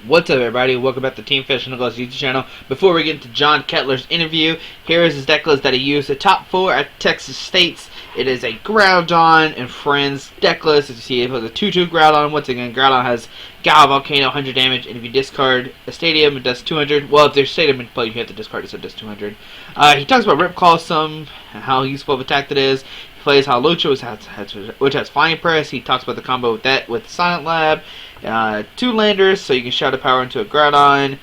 What's up, everybody? Welcome back to Team Fish and Gloves YouTube channel. Before we get into John Kettler's interview, here is his deck list that he used. The top four at Texas States. It is a Groudon and Friends deck list. As you see, it was a 2-2 Groudon. Once again, Groudon has Gal Volcano, 100 damage, and if you discard a Stadium, it does 200. Well, if there's Stadium in play, you have to discard it, so it does 200. He talks about Rip Claw some, how useful of attack that is. He plays Hawlucha, which has Flying Press. He talks about the combo with that with Silent Lab. 2 landers, so you can Shadow Power into a Groudon.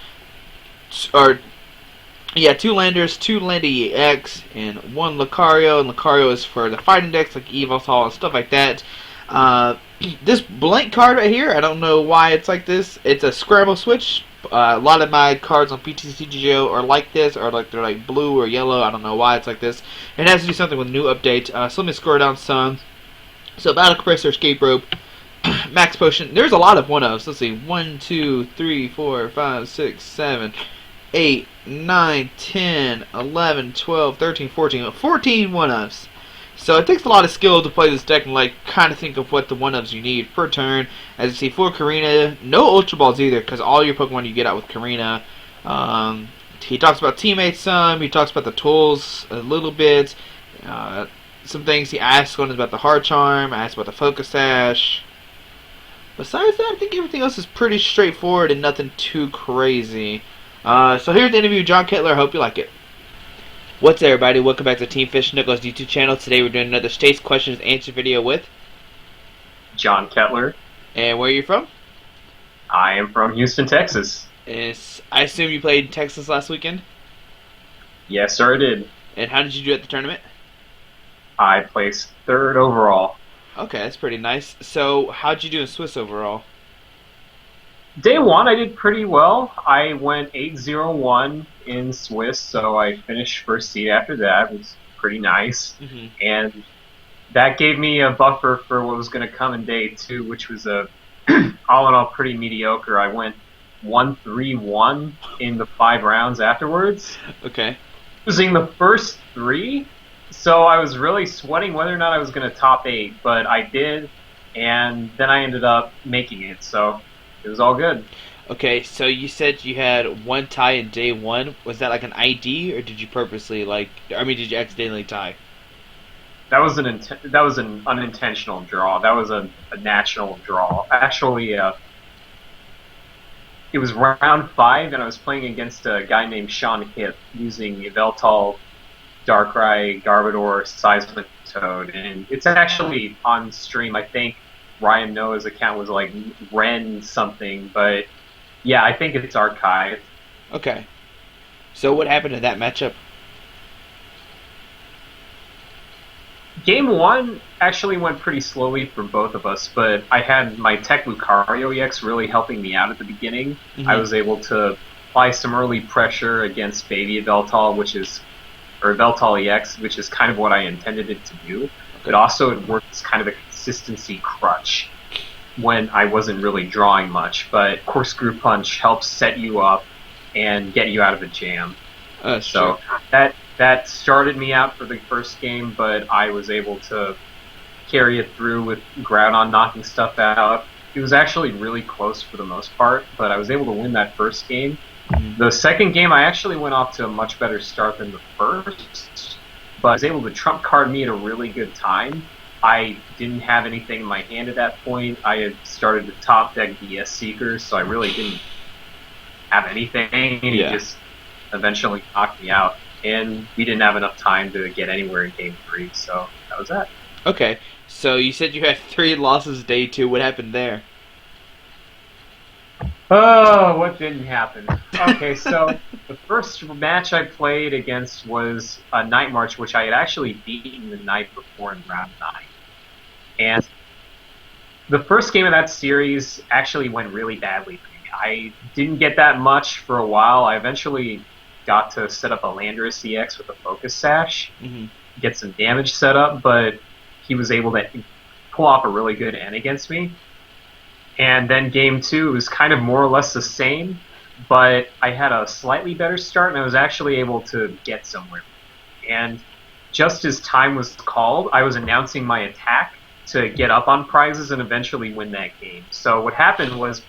Two landers, 2 Land EX, and 1 Lucario. And Lucario is for the fighting decks like Evoltal and stuff like that. This blank card right here, I don't know why it's like this. It's a Scramble Switch. A lot of my cards on PTCGO are like this, or like they're like blue or yellow. I don't know why it's like this. It has to do something with a new update. So let me scroll down some. So Battle Compressor, Escape Rope, Max Potion. There's a lot of 1-ofs. Let's see. 1, 2, 3, 4, 5, 6, 7, 8, 9, 10, 11, 12, 13, 14. 14 1-ofs. So it takes a lot of skill to play this deck and like kind of think of what the 1-ofs you need per turn. As you see, for Karina, no Ultra Balls either, because all your Pokemon you get out with Karina. He talks about teammates some. He talks about the tools a little bit. Some things he asks one is about the Heart Charm. Asks about the Focus Sash. Besides that, I think everything else is pretty straightforward and nothing too crazy. So here's the interview with John Kettler. I hope you like it. What's up, everybody? Welcome back to Team Fish Nicholas YouTube channel. Today we're doing another States Questions Answer video with John Kettler. And where are you from? I am from Houston, Texas. I assume you played Texas last weekend? Yes, sir, I did. And how did you do at the tournament? I placed 3rd overall. Okay, that's pretty nice. So, how'd you do in Swiss overall? Day 1, I did pretty well. I went 8-0-1 in Swiss, so I finished first seed after that. It was pretty nice. Mm-hmm. And that gave me a buffer for what was going to come in Day 2, which was a all in all pretty mediocre. I went 1-3-1 in the 5 rounds afterwards. Okay. Losing the first 3. So I was really sweating whether or not I was going to top 8, but I did, and then I ended up making it, so it was all good. Okay, so you said you had 1 tie in Day 1. Was that like an ID, or did you purposely, did you accidentally tie? That was an unintentional draw. That was a national draw. Actually, it was round 5, and I was playing against a guy named Sean Hip using Yveltal, Darkrai, Garbodor, Seismitoad, and it's actually on stream. I think Ryan Noah's account was like Ren something, but yeah, I think it's archived. Okay. So what happened in that matchup? Game 1 actually went pretty slowly for both of us, but I had my Tech Lucario EX really helping me out at the beginning. Mm-hmm. I was able to apply some early pressure against Baby Yveltal, or Yveltal EX, which is kind of what I intended it to do. But also it worked as kind of a consistency crutch when I wasn't really drawing much. But Corkscrew Punch helps set you up and get you out of a jam. So that started me out for the first game, but I was able to carry it through with Groudon knocking stuff out. It was actually really close for the most part, but I was able to win that first game. The second game, I actually went off to a much better start than the first, but I was able to trump card me at a really good time. I didn't have anything in my hand at that point. I had started to top deck DS Seekers, so I really didn't have anything, and he just eventually knocked me out. And we didn't have enough time to get anywhere in Game 3, so that was that. Okay, so you said you had 3 losses Day 2. What happened there? Oh, what didn't happen? Okay, so the first match I played against was a Night March, which I had actually beaten the night before in round 9. And the first game of that series actually went really badly for me. I didn't get that much for a while. I eventually got to set up a Landorus EX with a Focus Sash, get some damage set up, but he was able to pull off a really good end against me. And then Game 2 was kind of more or less the same, but I had a slightly better start, and I was actually able to get somewhere. And just as time was called, I was announcing my attack to get up on prizes and eventually win that game. So what happened was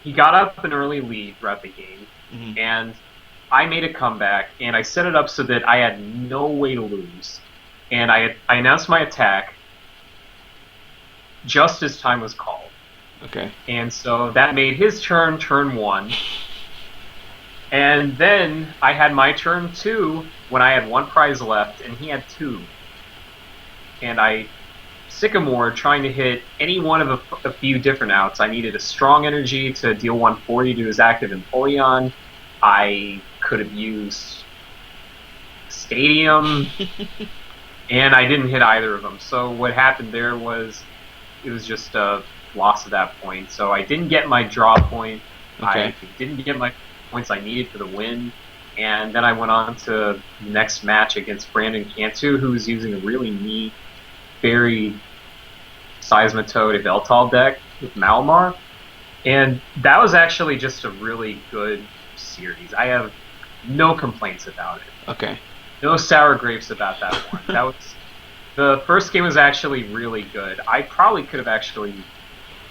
he got up an early lead throughout the game, Mhm. and I made a comeback, and I set it up so that I had no way to lose. And I announced my attack just as time was called. Okay. And so that made his turn 1. And then I had my turn 2 when I had 1 prize left, and he had 2. And I Sycamore trying to hit any one of a few different outs. I needed a strong energy to deal 140 to his active Empoleon. I could have used Stadium, and I didn't hit either of them. So what happened there was it was just a loss at that point. So I didn't get my draw point. Okay. I didn't get my points I needed for the win. And then I went on to the next match against Brandon Cantu, who was using a really neat, very Seismitoad Yveltal deck with Malamar. And that was actually just a really good series. I have no complaints about it. Okay. No sour grapes about that one. That was the first game was actually really good. I probably could have actually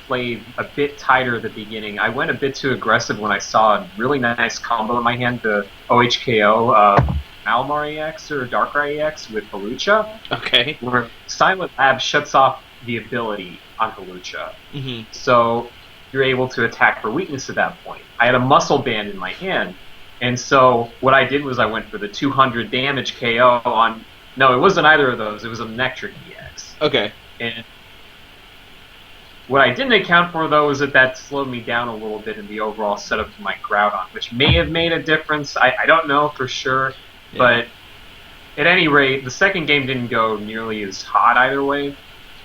played a bit tighter at the beginning. I went a bit too aggressive when I saw a really nice combo in my hand, the OHKO Malamar EX or Darkrai EX with Halucha. Okay. Where Silent Lab shuts off the ability on Halucha. Mhm. So you're able to attack for weakness at that point. I had a Muscle Band in my hand, and so what I did was I went for the 200 damage KO on... No, it wasn't either of those. It was an Electric EX. Okay. And what I didn't account for, though, is that slowed me down a little bit in the overall setup for my Groudon, which may have made a difference. I don't know for sure, Yeah. but at any rate, the second game didn't go nearly as hot either way.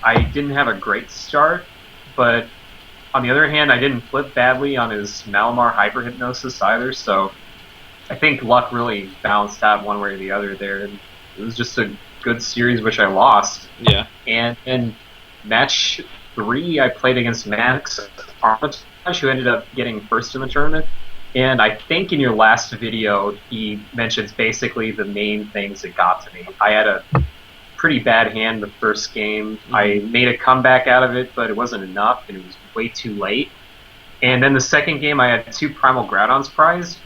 I didn't have a great start, but on the other hand, I didn't flip badly on his Malamar Hyper Hypnosis either, so I think luck really balanced out one way or the other there. And it was just a good series, which I lost. Yeah. And in match 3, I played against Max Armitage, who ended up getting first in the tournament. And I think in your last video, he mentions basically the main things that got to me. I had a pretty bad hand the first game. I made a comeback out of it, but it wasn't enough, and it was way too late. And then the second game, I had 2 Primal Groudons prized,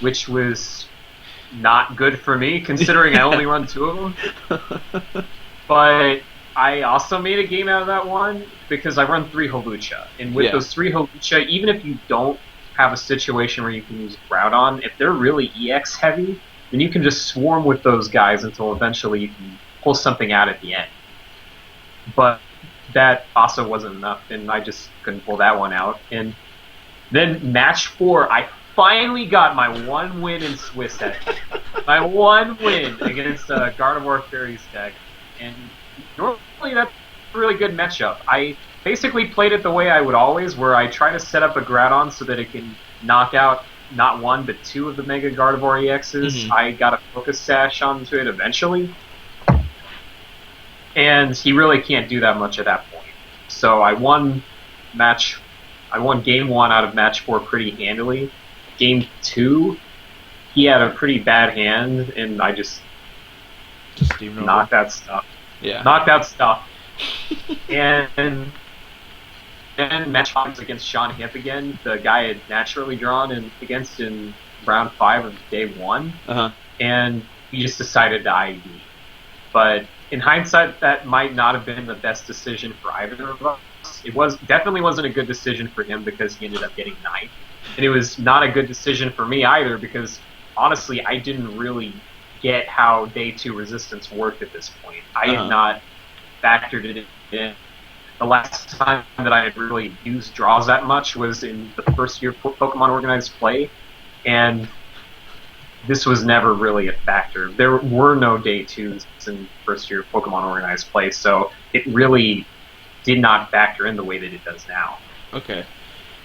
which was not good for me, considering I only run 2 of them. But I also made a game out of that one, because I run 3 Halucha. And with those 3 Halucha, even if you don't have a situation where you can use Groudon, if they're really EX heavy, then you can just swarm with those guys until eventually you can pull something out at the end. But that also wasn't enough, and I just couldn't pull that one out. And then match 4, I finally got my 1 win in Swiss deck. My 1 win against Gardevoir Fairies deck. And normally that's a really good matchup. I basically played it the way I would always, where I try to set up a Groudon so that it can knock out not 1 but 2 of the Mega Gardevoir EXs. I got a Focus Sash onto it eventually. And he really can't do that much at that point. So I won game 1 out of match 4 pretty handily. Game 2, he had a pretty bad hand, and I just knocked out stuff. Yeah. Knocked out stuff. And then match 5 was against Sean Hip again, the guy I had naturally drawn against in round 5 of day 1. And he just decided to ID. But in hindsight, that might not have been the best decision for either of us. It definitely wasn't a good decision for him because he ended up getting 9th. And it was not a good decision for me either because, honestly, I didn't really get how day 2 resistance worked at this point. I had not factored it in. The last time that I had really used draws that much was in the first year of Pokemon Organized Play, and this was never really a factor. There were no day 2s in first year of Pokemon Organized Play, so it really did not factor in the way that it does now. Okay.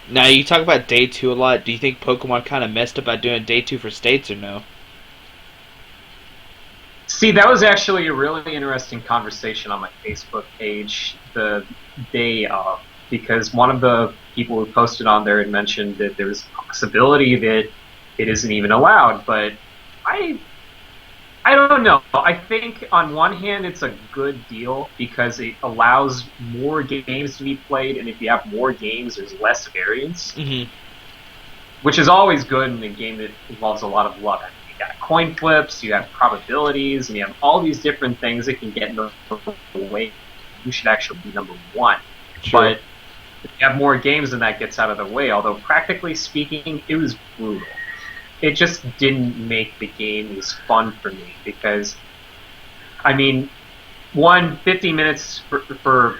Now, you talk about day 2 a lot. Do you think Pokemon kind of messed up by doing day 2 for states or no? See, that was actually a really interesting conversation on my Facebook page the day of, because one of the people who posted on there had mentioned that there's a possibility that it isn't even allowed, but I don't know. I think on one hand it's a good deal because it allows more games to be played, and if you have more games, there's less variance. which is always good in a game that involves a lot of luck. You got coin flips, you have probabilities, and you have all these different things that can get in the way. You should actually be number one. Sure. But if you have more games than that gets out of the way, although practically speaking, it was brutal. It just didn't make the game as fun for me because, I mean, 50 minutes for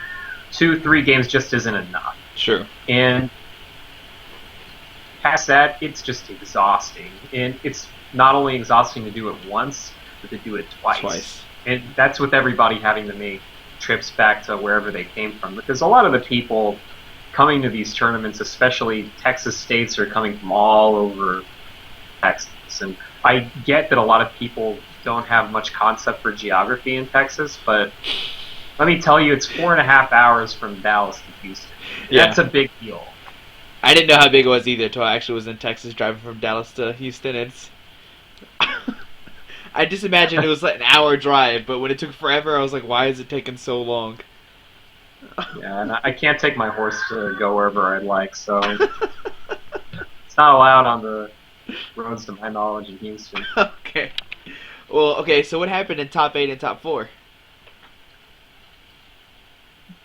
2-3 games just isn't enough. Sure. And past that, it's just exhausting. And it's not only exhausting to do it once, but to do it twice. And that's with everybody having to make trips back to wherever they came from. Because a lot of the people coming to these tournaments, especially Texas states, are coming from all over Texas. And I get that a lot of people don't have much concept for geography in Texas, but let me tell you, it's 4.5 hours from Dallas to Houston. Yeah. That's a big deal. I didn't know how big it was either until I actually was in Texas driving from Dallas to Houston. It's I just imagined it was like an hour drive, but when it took forever, I was like, why is it taking so long? Yeah, and I can't take my horse to go wherever I'd like, so it's not allowed on the roads to my knowledge in Houston. Okay. Well, okay, so what happened in top 8 and top 4?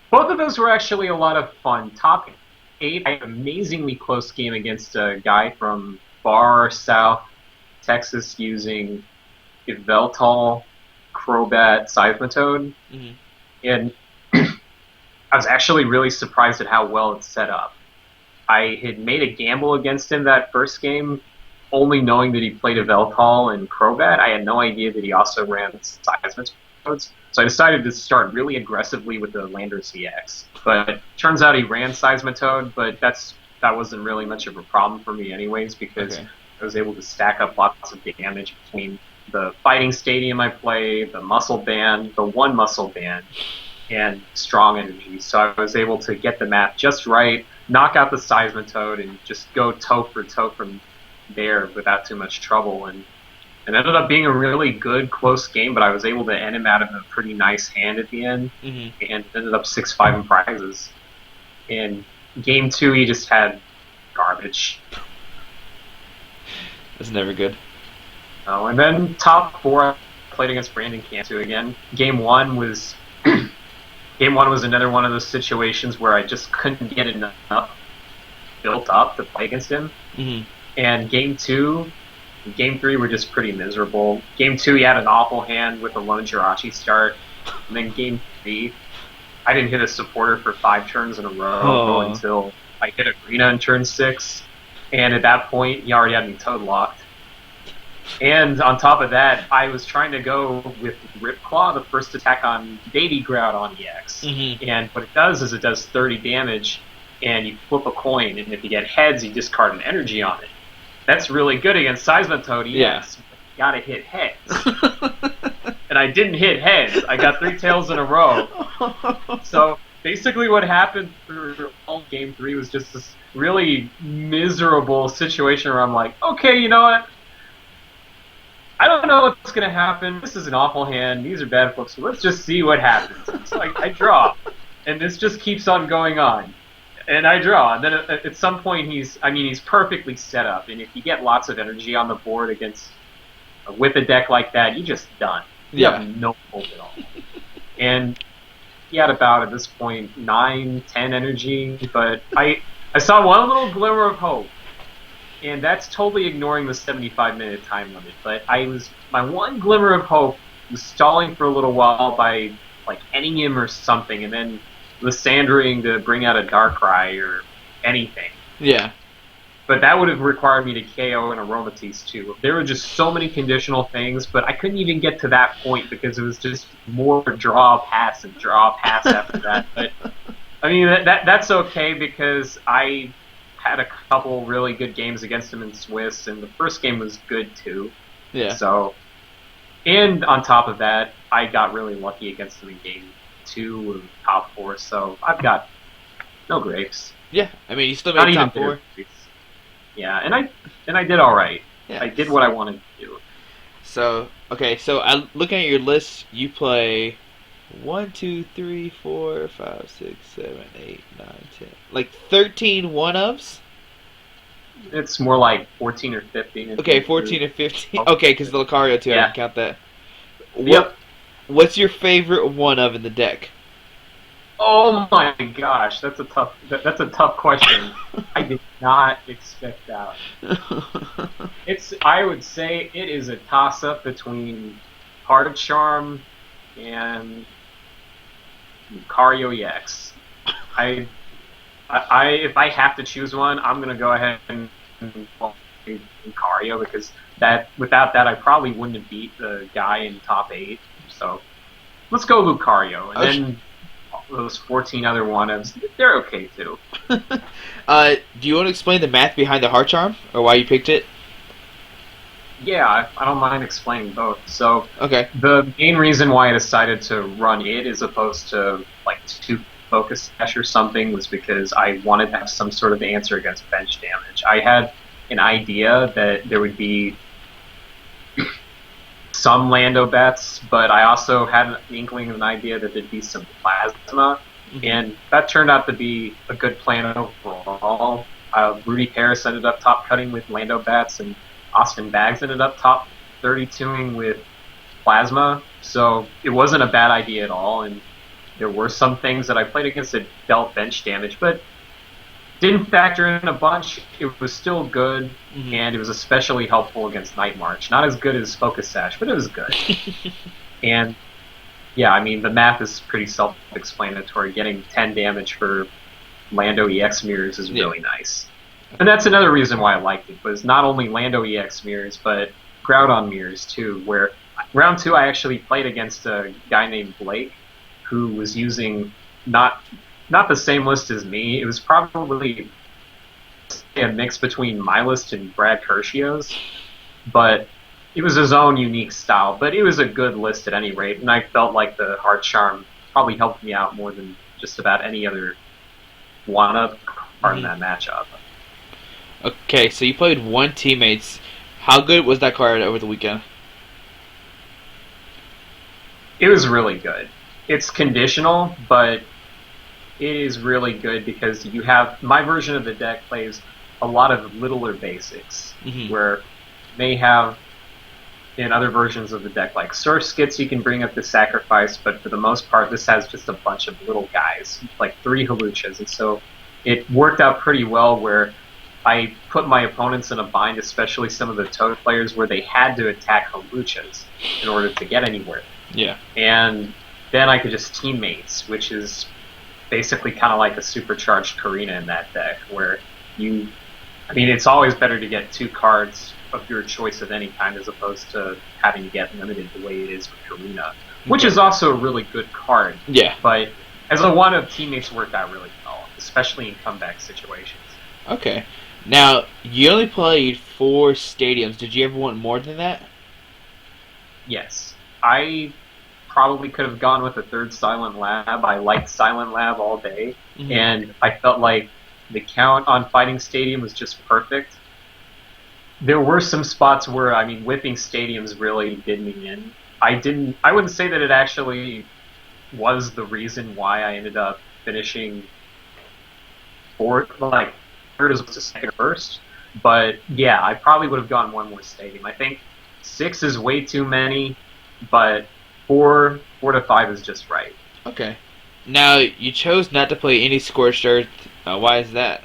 Both of those were actually a lot of fun. Top 8, I had an amazingly close game against a guy from far south Texas using Yveltal, Crobat, Seismitoad. Mm-hmm. And I was actually really surprised at how well it's set up. I had made a gamble against him that first game, only knowing that he played Yveltal and Crobat. I had no idea that he also ran Seismitoads. So I decided to start really aggressively with the Landorus EX. But turns out he ran Seismitoad, but that wasn't really much of a problem for me anyways, because I was able to stack up lots of damage between the Fighting Stadium I play, the Muscle Band, the one Muscle Band, and Strong Energy. So I was able to get the map just right, knock out the Seismitoad, and just go toe for toe from there without too much trouble. And it ended up being a really good, close game, but I was able to end him out of a pretty nice hand at the end, and ended up 6-5 in prizes. In game 2, he just had garbage. That's never good. Oh, and then top 4, I played against Brandon Cantu again. Game 1 was another one of those situations where I just couldn't get enough built up to play against him. Mm-hmm. And game 2, and game 3 were just pretty miserable. Game 2, he had an awful hand with a lone Jirachi start. And then game 3, I didn't hit a supporter for 5 turns in a row until I hit Arena in turn 6. And at that point, he already had me toad locked. And on top of that, I was trying to go with Rip Claw, the first attack on Baby Groudon EX. Mm-hmm. And what it does is it does 30 damage, and you flip a coin, and if you get heads, you discard an energy on it. That's really good against Seismitoad EX. Yeah. You gotta hit heads. And I didn't hit heads. I got 3 tails in a row. So basically what happened for all game 3 was just this really miserable situation where I'm like, okay, you know what? I don't know what's going to happen. This is an awful hand. These are bad flips. So let's just see what happens. So I draw. And this just keeps on going on. And I draw. And then at some point he's perfectly set up. And if you get lots of energy on the board with a deck like that, you're just done. You have no hope at all. And he had about, at this point, 9, 10 energy. But I saw one little glimmer of hope. And that's totally ignoring the 75-minute time limit. But my one glimmer of hope was stalling for a little while by like ending him or something, and then Lysandering to bring out a Darkrai or anything. Yeah. But that would have required me to KO an Aromatisse too. There were just so many conditional things, but I couldn't even get to that point because it was just more draw, pass, and draw, pass after that. But I mean that's okay because I had a couple really good games against him in Swiss, and the first game was good too. Yeah. So, and on top of that, I got really lucky against him in game 2 of top 4. So I've got no grapes. Yeah, I mean, you still Not made even top 4. grapes. Yeah, and I did all right. Yeah. I did what I wanted to do. So okay, so looking at your list, you play 1, 2, 3, 4, 5, 6, 7, 8, 9, 10. Like 13 one-ups? It's more like 14 or 15. If you Okay, include 14 and 15. both. Okay, because the Lucario too, I Yeah. didn't count that. What Yep. What's your favorite one of in the deck? Oh my gosh, that's a tough question. I did not expect that. I would say it is a toss up between Hard Charm and Lucario EX. I, if I have to choose one, I'm gonna go ahead and Lucario because that without that I probably wouldn't have beat the guy in top 8. So let's go Lucario, and Okay. then those 14 other one-ups, they're okay too. Do you want to explain the math behind the heart charm or why you picked it? Yeah, I don't mind explaining both. So Okay. the main reason why I decided to run it as opposed to like two focus dash or something was because I wanted to have some sort of answer against bench damage. I had an idea that there would be some Lando bets, but I also had an inkling of an idea that there'd be some plasma, and that turned out to be a good plan overall. Rudy Paris ended up top cutting with Lando bats, and Austin Baggs ended up top 32ing with plasma, so it wasn't a bad idea at all, and there were some things that I played against that dealt bench damage, but didn't factor in a bunch. It was still good, and it was especially helpful against Night March. Not as good as Focus Sash, but it was good. And yeah, I mean, the math is pretty self-explanatory. Getting 10 damage for Lando EX mirrors is really nice. And that's another reason why I liked it, was not only Lando EX mirrors, but Groudon mirrors too, where round 2 I actually played against a guy named Blake, who was using not the same list as me. It was probably a mix between my list and Brad Kershio's, but it was his own unique style. But it was a good list at any rate, and I felt like the Heart Charm probably helped me out more than just about any other one-up card in that matchup. Okay, so you played one teammates. How good was that card over the weekend? It was really good. It's conditional, but it is really good because you have my version of the deck plays a lot of littler basics, where you may have in other versions of the deck like Surf Skits you can bring up the sacrifice, but for the most part this has just a bunch of little guys, like 3 Haluchas, and so it worked out pretty well where I put my opponents in a bind, especially some of the Toad players, where they had to attack Haluchas in order to get anywhere. Yeah. And then I could just teammates, which is basically kind of like a supercharged Karina in that deck, where it's always better to get 2 cards of your choice of any kind as opposed to having to get limited the way it is with Karina, which is also a really good card. Yeah. But as a one-up, teammates worked out really well, especially in comeback situations. Okay. Now, you only played 4 stadiums. Did you ever want more than that? Yes. I probably could have gone with a 3rd Silent Lab. I liked Silent Lab all day, and I felt like the count on Fighting Stadium was just perfect. There were some spots where, whipping stadiums really did me in. I wouldn't say that it actually was the reason why I ended up finishing 4th, like 3rd as opposed to 2nd or 1st. But yeah, I probably would have gone one more stadium. I think 6 is way too many, but 4 to 5 is just right. Okay. Now, you chose not to play any Scorched Earth. Why is that?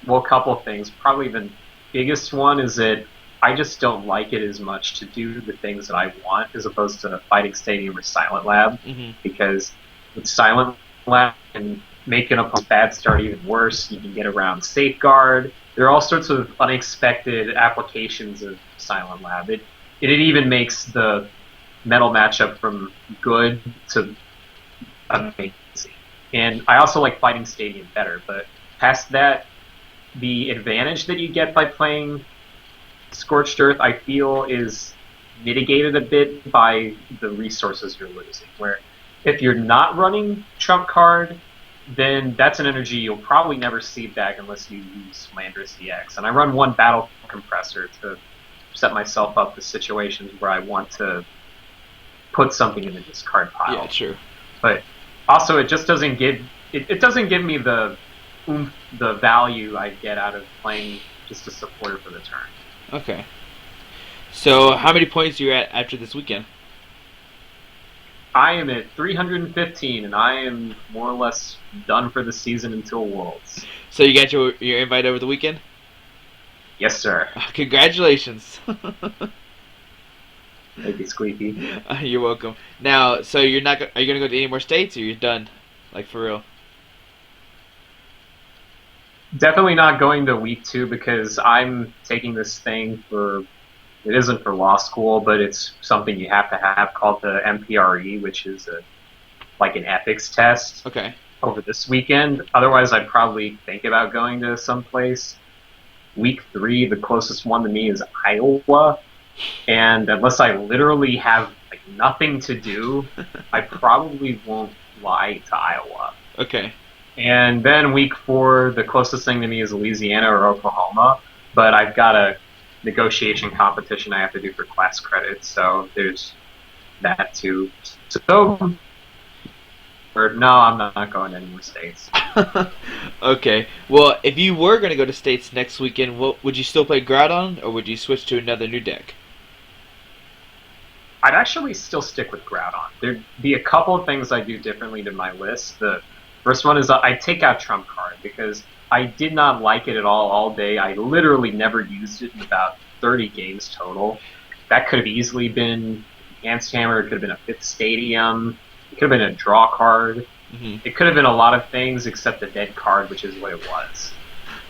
Well, a couple of things. Probably the biggest one is that I just don't like it as much to do the things that I want as opposed to Fighting Stadium or Silent Lab, because with Silent Lab and making a bad start even worse, you can get around Safeguard. There are all sorts of unexpected applications of Silent Lab. It even makes the metal matchup from good to amazing. And I also like Fighting Stadium better, but past that, the advantage that you get by playing Scorched Earth, I feel, is mitigated a bit by the resources you're losing. Where if you're not running Trump card, then that's an energy you'll probably never see back unless you use Landorus EX. And I run 1 Battle Compressor to set myself up for situations where I want to put something in the discard pile. Yeah, true. But also, it just doesn't give me the oomph, the value I get out of playing just a supporter for the turn. Okay. So, how many points are you at after this weekend? I am at 315, and I am more or less done for the season until Worlds. So, you got your invite over the weekend? Yes, sir. Congratulations. Thank you, Squeaky. You're welcome. Now, so you're not are you gonna go to any more states, or you're done, like for real? Definitely not going to week 2 because I'm taking this thing for. It isn't for law school, but it's something you have to have called the MPRE, which is like an ethics test Okay. over this weekend. Otherwise, I'd probably think about going to someplace. Week 3, the closest one to me is Iowa, and unless I literally have like nothing to do, I probably won't fly to Iowa. Okay. And then week 4, the closest thing to me is Louisiana or Oklahoma, but I've got a negotiation competition I have to do for class credits, so there's that too. So, or no, I'm not going to any more states. Okay. Well, if you were gonna go to states next weekend, would you still play Groudon, or would you switch to another new deck? I'd actually still stick with Groudon. There'd be a couple of things I do differently to my list. The first one is I take out Trump Card because I did not like it at all day. I literally never used it in about 30 games total. That could have easily been Enhanced Hammer. It could have been a fifth Stadium. It could have been a draw card. Mm-hmm. It could have been a lot of things except a dead card, which is what it was.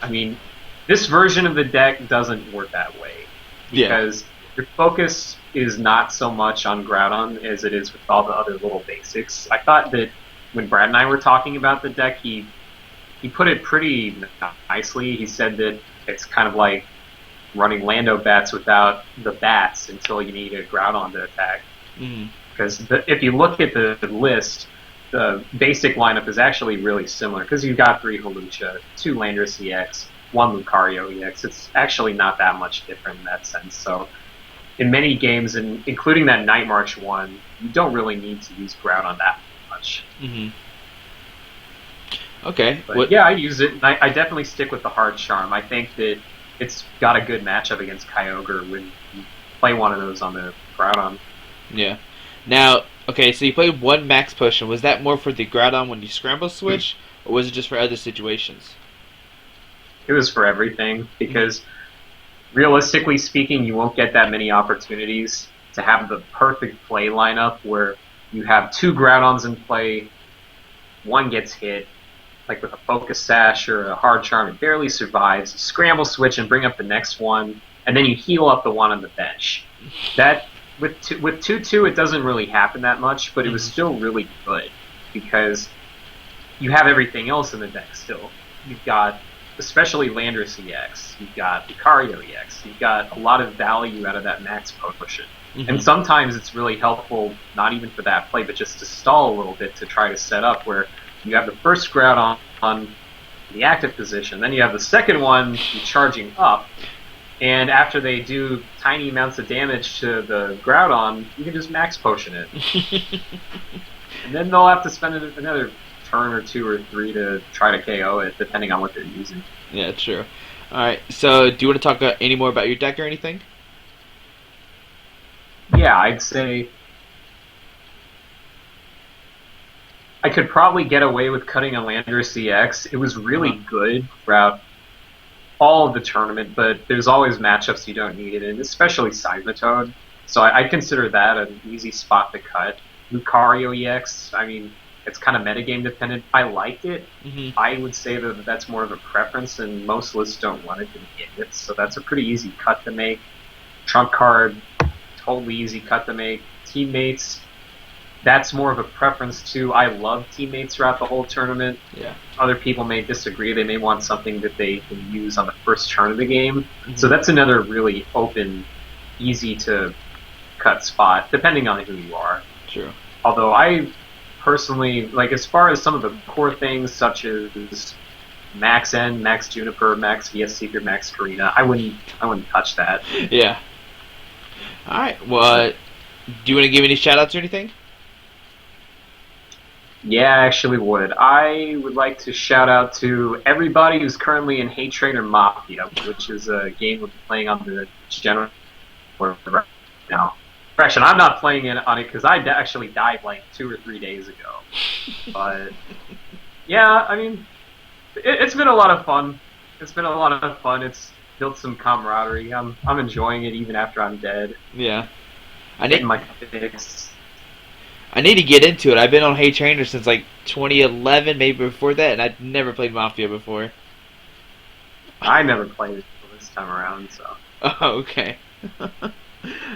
I mean, this version of the deck doesn't work that way because your focus is not so much on Groudon as it is with all the other little basics. I thought that when Brad and I were talking about the deck, he put it pretty nicely. He said that it's kind of like running Lando bats without the bats until you need a Groudon to attack. Because if you look at the list, the basic lineup is actually really similar because you've got 3 Hawlucha, 2 Landorus EX, 1 Lucario EX. It's actually not that much different in that sense. So in many games, and including that Night March one, you don't really need to use Groudon that much. Mm-hmm. Okay. But yeah, I use it. And I definitely stick with the Hard Charm. I think that it's got a good matchup against Kyogre when you play one of those on the Groudon. Yeah. Now, okay, so you played 1 Max Potion. Was that more for the Groudon when you scramble switch, or was it just for other situations? It was for everything, because realistically speaking, you won't get that many opportunities to have the perfect play lineup where you have 2 Groudons in play, 1 gets hit, like with a Focus Sash or a Hard Charm, it barely survives. You scramble switch and bring up the next one, and then you heal up the one on the bench. That with 2/2, it doesn't really happen that much, but it was still really good because you have everything else in the deck still. You've got, especially Landorus EX, you've got Lucario EX, you've got a lot of value out of that Max Potion. And sometimes it's really helpful, not even for that play, but just to stall a little bit to try to set up where you have the first Groudon on the active position, then you have the second one charging up, and after they do tiny amounts of damage to the Groudon, you can just Max Potion it. And then they'll have to spend another turn or 2 or 3 to try to KO it, depending on what they're using. Yeah, true. Alright, so do you want to talk any more about your deck or anything? Yeah, I'd say I could probably get away with cutting a Landorus EX. It was really good throughout all of the tournament, but there's always matchups you don't need it in, especially Seismitoad. So I consider that an easy spot to cut. Lucario EX, I mean, it's kind of metagame dependent. I like it. I would say that that's more of a preference, and most lists don't want it to begin with, so that's a pretty easy cut to make. Trump card, totally easy cut to make. Teammates, that's more of a preference too. I love teammates throughout the whole tournament. Yeah. Other people may disagree. They may want something that they can use on the first turn of the game. So that's another really open, easy to cut spot, depending on who you are. True. Although I personally, like, as far as some of the core things such as Max N, Max Juniper, Max VS Secret, Max Karina, I wouldn't touch that. Yeah. Alright, well, do you want to give any shout outs or anything? Yeah, I actually would. I would like to shout out to everybody who's currently in Hate Trainer Mafia, which is a game we're playing on the general right now. Correction, I'm not playing on it because actually died like 2 or 3 days ago. But yeah, I mean, it's been a lot of fun. It's been a lot of fun. It's built some camaraderie. I'm enjoying it even after I'm dead. Yeah. I Getting need my fix. I need to get into it. I've been on Hey Trainer since like 2011, maybe before that, and I'd never played Mafia before. I never played it this time around, so. Oh, okay.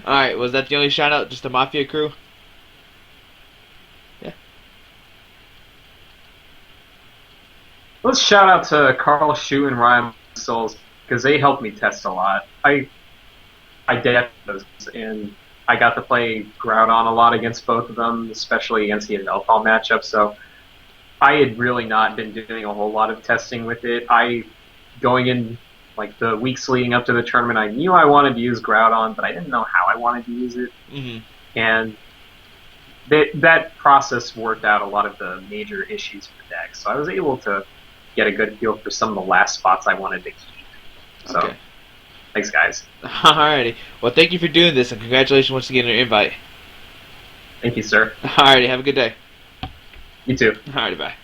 Alright, was that the only shout out? Just the Mafia crew? Yeah. Let's shout out to Carl Shu and Ryan Souls because they helped me test a lot. I did those, and I got to play Groudon a lot against both of them, especially against the Yveltal matchup. So I had really not been doing a whole lot of testing with it. Going in like the weeks leading up to the tournament, I knew I wanted to use Groudon, but I didn't know how I wanted to use it, and that process worked out a lot of the major issues for the deck. So I was able to get a good feel for some of the last spots I wanted to keep. So, Okay. thanks, guys. Alrighty. Well, thank you for doing this, and congratulations once again on your invite. Thank you, sir. Alrighty, have a good day. You too. Alrighty, bye.